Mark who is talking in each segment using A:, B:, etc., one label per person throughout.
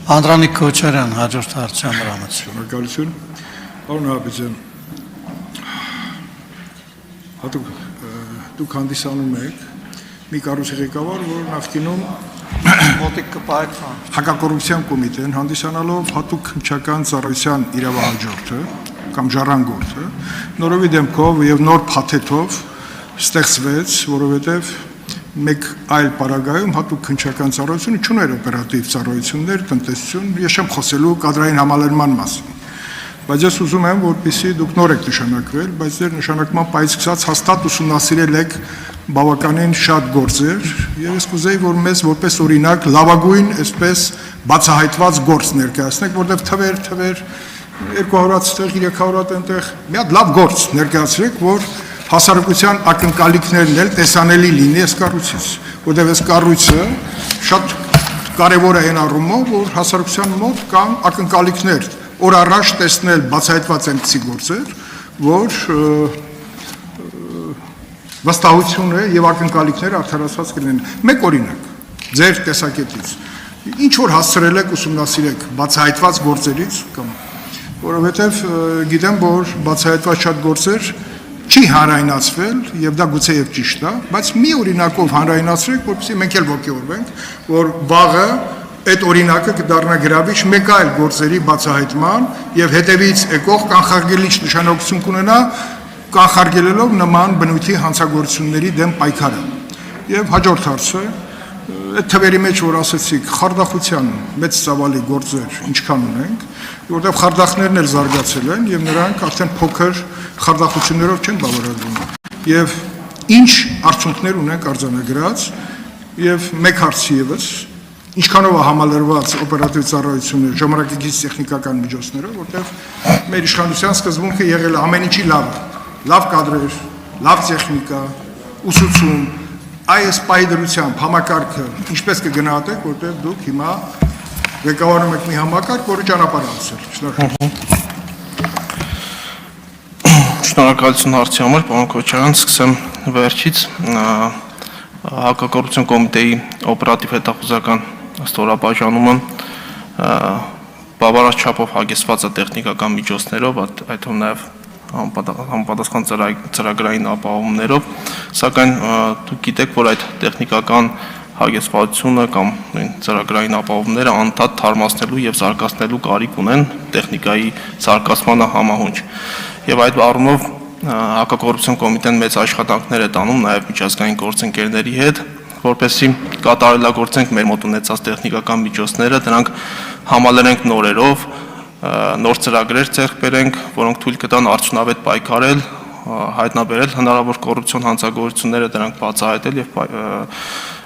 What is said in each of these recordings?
A: Անդրանիկ Քոչարյան, հաջորդ հարցյան վրամից։
B: Շնորհակալություն։ Պարոն Աբիջյան, հատուկ դուք հանդիսանում եք մի կառույցի ղեկավար, որ նախկինում
A: Մոտիկ կպայթան։
B: Հակակոռուպցիոն կոմիտեն հանդիսանալով հատուկ քննչական ծառայության իրավահաջորդը կամ ժառանգորդը նորովի դեմքով եւ նոր փաթեթով ստեղծվեց, որովհետեւ մեկ այլ պարագայում հատուկ քննչական ծառայությունը չուներ օպերատիվ ծառայություններ, տնտեսություն, ես չեմ խոսելու կադրային համալրման մասին։ Բայց ես ուզում եմ, որպեսզի դուք նոր եք նշանակվել, բայց ձեր նշանակման պայից սկսած հաստատ ուսումնասիրել եք բավականին շատ գործեր, եւ ես կուզեի, որ մեզ որպես օրինակ լավագույն, այսպես բացահայտված գործ ներկայացնեք, որտեղ թվեր 200-ից տեղ 300-ից այնտեղ մի հատ լավ գործ ներկայացրեք, որ հասարակության ակնկալիքներն էլ տեսանելի լինի այս կառույցից, որտեղ այս կառույցը շատ կարևոր է այն առումով, որ հասարակության մոտ կան ակնկալիքներ, օր առաջ տեսնել բացահայտված այնպիսի գործեր, որ վստահություն է եւ ակնկալիքները արդարացված կլինեն։ Մեկ օրինակ, ձեր տեսակետից, ինչ որ հասցրել եք ուսումնասիրեք բացահայտված գործերից կամ որովհետեւ գիտեմ, որ բացահայտված շատ գործեր չի հանրայնացվել եւ դա գուցե եւ ճիշտ է, բայց մի օրինակով հանրայնացրեք, որպեսզի մենք էլ ողջորվենք, որ վաղը այդ օրինակը կդառնա գրավիչ մեկ այլ գործերի բացահայտման եւ հետեւից եկող կանխարգելիչ նշանակություն կունենա կանխարգելելով նման բնույթի հանցագործությունների դեմ պայքարը։ Եվ հաջորդ հարցը, այդ թվերի մեջ որ ասեցիք, խարդախության մեծ ծավալի գործեր ինչքան ունենք, որտեղ խարդախներն էլ զարգացել են եւ նրանք արդեն փոքր խարդախություններով չեն բավարարվում։ Եվ ինչ արդյունքներ ունենք արձանագրած եւ մեկ հարց եւս, ինչքանով է համալրված օպերատիվ ծառայությունը ժամանակակից տեխնիկական միջոցներով, որտեղ մեր իշխանության սկզբունքը եղել է ամեն ինչի լավ կադրեր, լավ տեխնիկա, ուսուցում, այս պայդրությամբ համակարգը ինչպես կգնահատեք, որտեղ դուք հիմա ղեկավարում եք մի համակարգ, որը ճանապարհ անցել։
C: Շնորհակալություն հարցի համար, պարոն Քոչարյան, սկսեմ վերջից հակակոռուպցիոն կոմիտեի օպերատիվ հետախուզական ստորաբաժանումը բավարար չափով հագեցված է տեխնիկական միջոցներով, այդ թվում նաև համապատասխան ծրագրային ապահովումներով, սակայն դուք գիտեք, որ այդ տեխնիկական հագեցվածությունը կամ ծրագրային ապահովումները անդադար թարմացնելու եւ զարգացնելու կարիք ունեն տեխնիկայի զարգացմանը համահունչ։ Եվ այդ առումով հակակոռուպցիոն կոմիտեն մեծ աշխատանքներ է տանում նաեւ միջազգային գործընկերների հետ, որպեսզի կատարելագործենք մեր մոտ ունեցած տեխնիկական միջոցները, դրանք համալրենք նորերով, նոր ծրագրեր ձեռք բերենք, որոնք թույլ կտան արդյունավետ պայքարել, հայտնաբերել հնարավոր կոռուպցիոն հանցագործությունները, դրանք բացահայտել եւ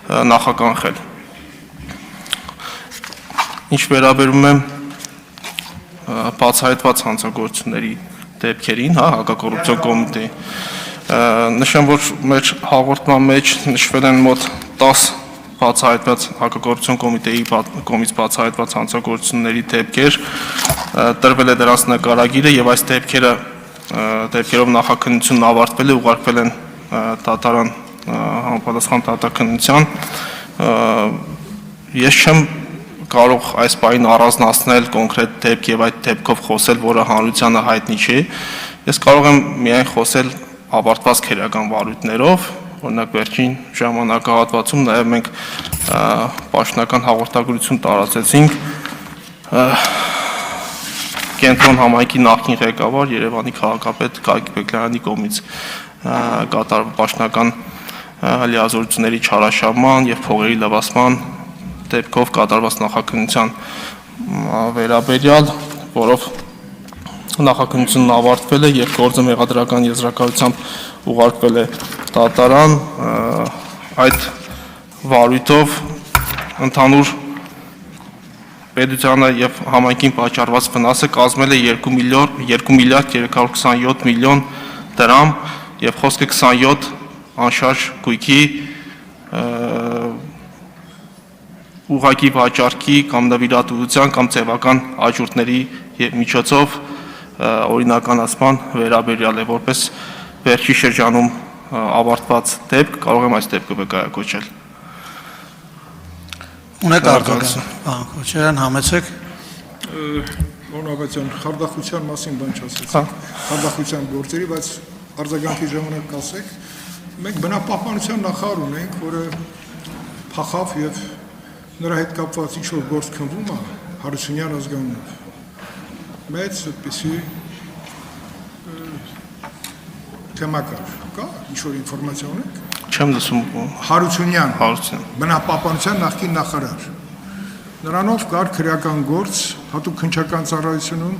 C: նախականխել։ Ինչ վերաբերում է բացահայտված հանցագործությունների դեպքերին, հակակոռուպցիոն կոմիտեի, նշեմ, որ մեր հաղորդման մեջ նշվել են մոտ 10 բացահայտված հակակոռուպցիոն կոմիտեի կողմից բացահայտված հանցագործությունների դեպքեր, տրվել է դրանց նկարագիրը եւ այս դեպքերով նախաքննությունն ավարտվել է, ուղարկվել են դատարան համապատասխան դատաքննության։ Ես չեմ կարող այս բանին առանձնացնել կոնկրետ դեպք եւ այդ դեպքով խոսել, որը հանրությանը հայտնի չի։ Ես կարող եմ միայն խոսել ավարտված քերական վարույթներով, օրինակ վերջին ժամանակահատվածում նաև մենք պաշտոնական հաղորդագրություն տարածեցինք Կենտրոն համայնքի նախկին ղեկավար Երևանի քաղաքապետ Գագիկ Բեկլյանի կողմից կատարված պաշտոնական լիազորությունների չարաշահման եւ փողերի լվացման դեպքով կատարված նախաքննության վերաբերյալ, որով նախաքննությունն ավարտվել է եւ գործը մեղադրական եզրակացությամբ ուղարկվել է դատարան, այդ վարույթով ընդհանուր պետությանը եւ համայնքին պատճառված վնասը կազմել է 2 միլիարդ 327 միլիոն դրամ եւ խոսքը 27 անշարժ գույքի ուղղակի վաճառքի կամ նվիրատվության կամ ձևական աջորդների միջոցով օրինականացման վերաբերյալ է, որպես վերջի շրջանում ավարտված դեպք, կարող եմ այս դեպքը վկայակոչել։
A: Ունեք արձագանք, պարոն Քոչարյան, համեցեք։
B: Օնավացիան խարդախության մասին բան չասեցիք, խարդախության գործերի, բայց արձագանքի ժամանակ կասեք, մենք բնապահպանության նախարար ունենք, որը փախավ եւ նրա հետ կապված ինչ-որ գործ քննվում է Հարությունյան ազգանունով։ Մեծ այդպիսի թեմա կա, ինչ-որ ինֆորմացիա ունեք։
C: Չեմ լսում։
B: Հարությունյան,
C: Հարություն։
B: բնապահպանության նախկին նախարար։ Նրանով կար քրեական գործ, հատուկ քննչական ծառայությունում,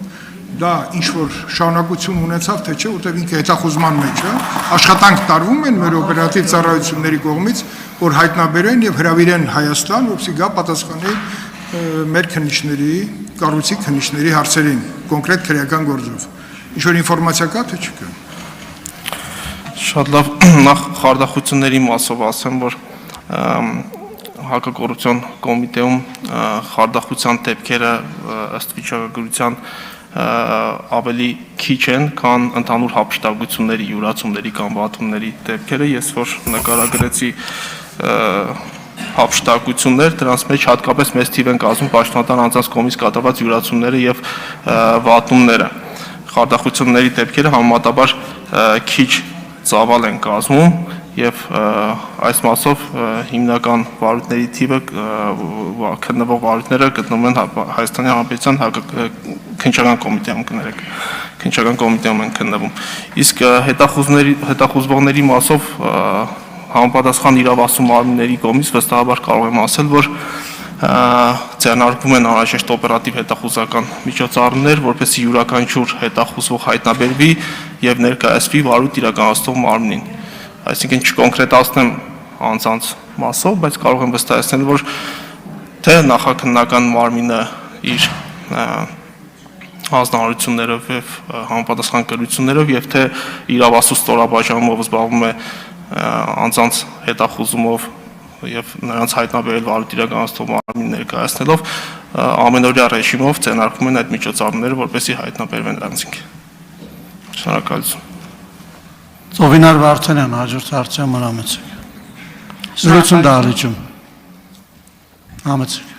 B: դա ինչ-որ շարունակություն ունեցավ, թե չէ, որտեղ ինքը հետախուզման մեջ է, աշխատանք տարվում են մեր օպերատիվ ծառայությունների կողմից, որ հայտնաբերեն եւ հրավիրեն Հայաստան, որպեսզի գա պատասխանի մեր քննիչների, կառույցի քննիչների հարցերին, կոնկրետ քրեական գործով։ Ինչ-որ ինֆորմացիա կա, թե չկա։
C: Շատ լավ, նախ խարդախությունների մասով ասեմ, որ հակակոռուպցիոն կոմիտեում խարդախության դեպքերը ըստ վիճակագրության ավելի քիչ են, քան ընդհանուր հափշտակությունների, յուրացումների կամ վատումների դեպքերը, ես որ նկարագրեցի հափշտակություններ, դրանց մեջ հատկապես մեծ թիվ են կազմում պաշտոնական անձանց կողմից կատարված յուրացումները եւ վատումները։ Խարդախությունների դեպքերը համեմատաբար քիչ ծավալ են կազմում եւ այս մասով հիմնական վարույթների թիվը քննվող վարույթները գտնվում են Հայաստանի Հանրապետության քննչական կոմիտեում կներեք, քննչական կոմիտեում են քննվում։ Իսկ հետախուզվողների մասով համապատասխան իրավասու մարմինների կողմից վստահաբար կարող եմ ասել, որ ձեռնարկվում են անհրաժեշտ օպերատիվ հետախուզական միջոցառումներ, որպեսզի յուրաքանչյուր հետախուզվող հայտնաբերվի եւ ներկայացվի վարույթ իրականացնող մարմնին։ Այսինքն չկոնկրետացնեմ անձանց մասով, բայց կարող եմ վստահեցնել, որ թե նախաքննական մարմինը իր հանձնարարություններով եւ համապատասխան կրություններով եւ թե իրավասու ստորաբաժանումով զբաղվում է անձանց հետախուզումով եւ նրանց հայտնաբերել վարույթ իրականացնող մարմին ներկայացնելով ամենօրյա ռեժիմով ձեռնարկվում են այդ միջոցառումները, որպեսզի հայտնաբերվեն նրանցին։ Շնորհակալություն։
A: Ծովինար Վարդանյան, հաջորդ հարցը մնամեցեք։ Զրույցում դահլիճում։ Համեցեք։